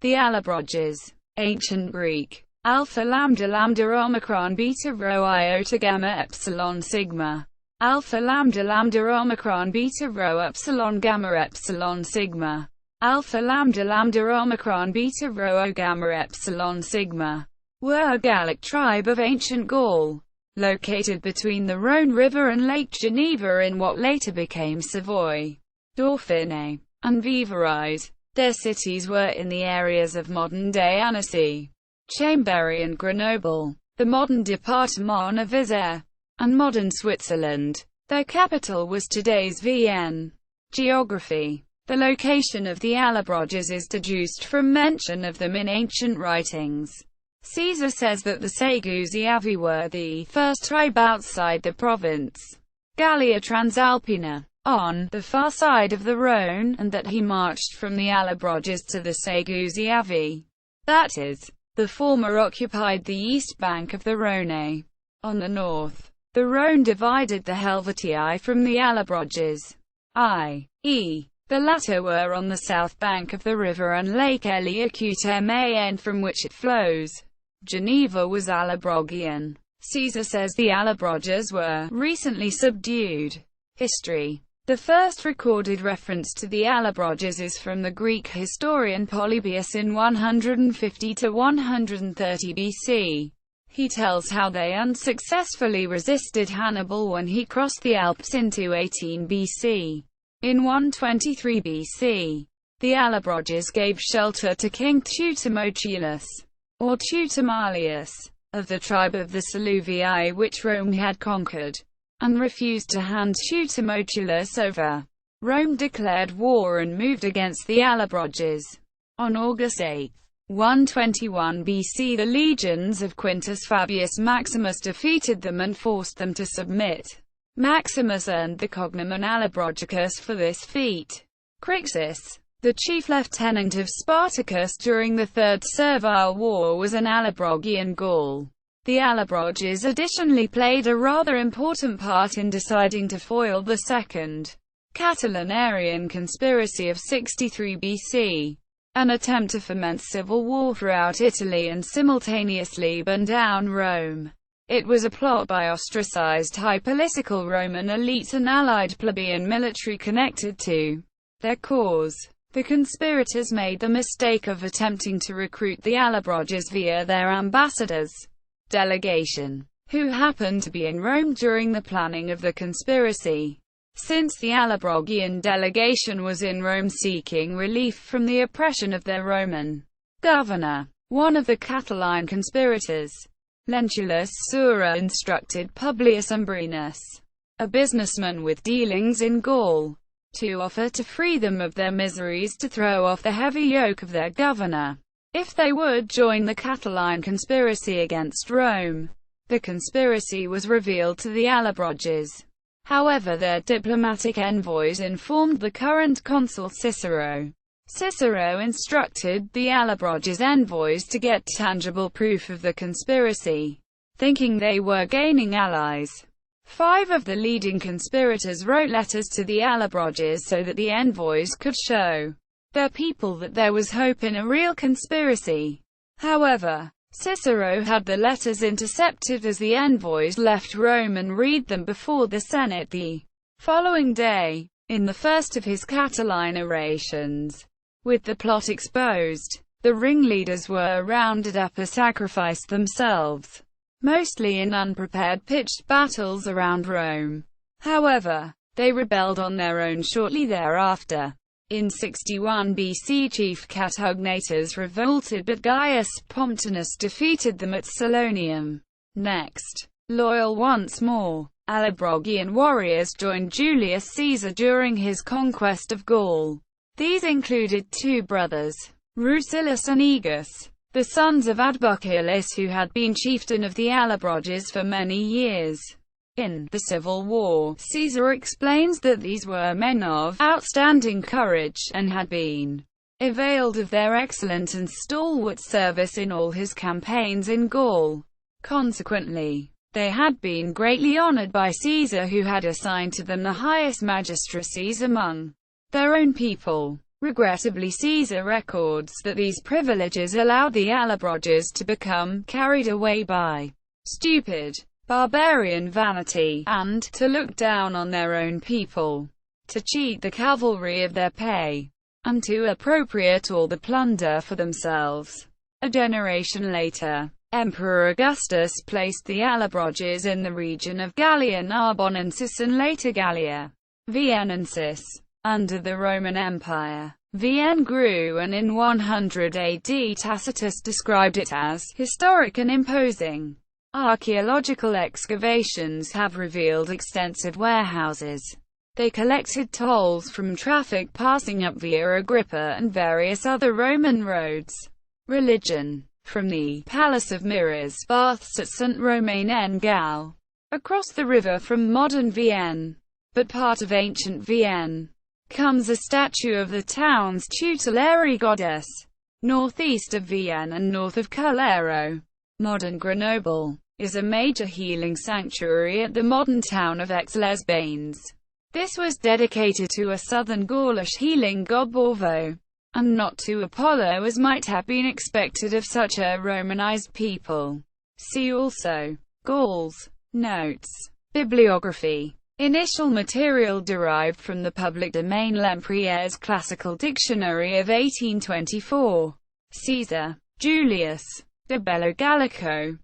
The Allobroges. Ancient Greek. Alpha lambda lambda omicron beta rho iota gamma epsilon sigma. Alpha lambda lambda omicron beta rho epsilon gamma epsilon sigma. Alpha lambda lambda omicron beta rho gamma epsilon sigma. Were a Gallic tribe of ancient Gaul, located between the Rhône River and Lake Geneva in what later became Savoy, Dauphiné, and Vivarais. Their cities were in the areas of modern-day Annecy, Chambéry and Grenoble, the modern departement of Isère, and modern Switzerland. Their capital was today's Vienne. Geography. The location of the Allobroges is deduced from mention of them in ancient writings. Caesar says that the Segusiavi were the first tribe outside the province Gallia Transalpina, on the far side of the Rhône, and that he marched from the Allobroges to the Segusiavi. That is, the former occupied the east bank of the Rhône. On the north, the Rhône divided the Helvetii from the Allobroges, i.e., the latter were on the south bank of the river and Lake Eliacute from which it flows. Geneva was Allobrogian. Caesar says the Allobroges were recently subdued. History. The first recorded reference to the Allobroges is from the Greek historian Polybius in 150 to 130 BC. He tells how they unsuccessfully resisted Hannibal when he crossed the Alps in 218 BC. In 123 BC, the Allobroges gave shelter to King Teutomachilus, or Teutomalius, of the tribe of the Saluvii which Rome had conquered, and refused to hand Teutomachilus over. Rome declared war and moved against the Allobroges. On August 8, 121 BC, the legions of Quintus Fabius Maximus defeated them and forced them to submit. Maximus earned the cognomen Allobrogicus for this feat. Crixus, the chief lieutenant of Spartacus during the Third Servile War, was an Allobrogian Gaul. The Allobroges additionally played a rather important part in deciding to foil the Second Catalan-Arian conspiracy of 63 BC, an attempt to foment civil war throughout Italy and simultaneously burn down Rome. It was a plot by ostracized high political Roman elites and allied plebeian military connected to their cause. The conspirators made the mistake of attempting to recruit the Allobroges via their ambassadors' delegation, who happened to be in Rome during the planning of the conspiracy. Since the Allobrogian delegation was in Rome seeking relief from the oppression of their Roman governor, one of the Catiline conspirators, Lentulus Sura, instructed Publius Umbrenus, a businessman with dealings in Gaul, to offer to free them of their miseries to throw off the heavy yoke of their governor, if they would join the Catiline conspiracy against Rome. The conspiracy was revealed to the Allobroges. However, their diplomatic envoys informed the current consul Cicero. Cicero instructed the Allobroges envoys to get tangible proof of the conspiracy, thinking they were gaining allies. 5 of the leading conspirators wrote letters to the Allobroges so that the envoys could show their people that there was hope in a real conspiracy. However, Cicero had the letters intercepted as the envoys left Rome and read them before the Senate the following day. In the first of his Catiline orations, with the plot exposed, the ringleaders were rounded up or sacrificed themselves, mostly in unprepared pitched battles around Rome. However, they rebelled on their own shortly thereafter. In 61 BC, chief Catugnators revolted, but Gaius Pomptinus defeated them at Salonium. Next, loyal once more, Allobrogian warriors joined Julius Caesar during his conquest of Gaul. These included 2 brothers, Rucillus and Egus, the sons of Adbuculus, who had been chieftain of the Allobroges for many years. In the Civil War, Caesar explains that these were men of outstanding courage, and had been availed of their excellent and stalwart service in all his campaigns in Gaul. Consequently, they had been greatly honored by Caesar, who had assigned to them the highest magistracies among their own people. Regrettably, Caesar records that these privileges allowed the Allobroges to become carried away by stupid, barbarian vanity, and to look down on their own people, to cheat the cavalry of their pay, and to appropriate all the plunder for themselves. A generation later, Emperor Augustus placed the Allobroges in the region of Gallia Narbonensis and later Gallia Viennensis. Under the Roman Empire, Vienne grew, and in 100 AD Tacitus described it as historic and imposing. Archaeological excavations have revealed extensive warehouses. They collected tolls from traffic passing up Via Agrippa and various other Roman roads. Religion. From the Palace of Mirrors, baths at St. Romain en Galles, across the river from modern Vienne, but part of ancient Vienne, comes a statue of the town's tutelary goddess, northeast of Vienne and north of Culero. Modern Grenoble is a major healing sanctuary at the modern town of Aix-les-Bains. This was dedicated to a southern Gaulish healing god Borvo, and not to Apollo as might have been expected of such a Romanized people. See also Gauls. Notes. Bibliography. Initial material derived from the public domain Lempriere's Classical Dictionary of 1824. Caesar Julius de Bello Gallico.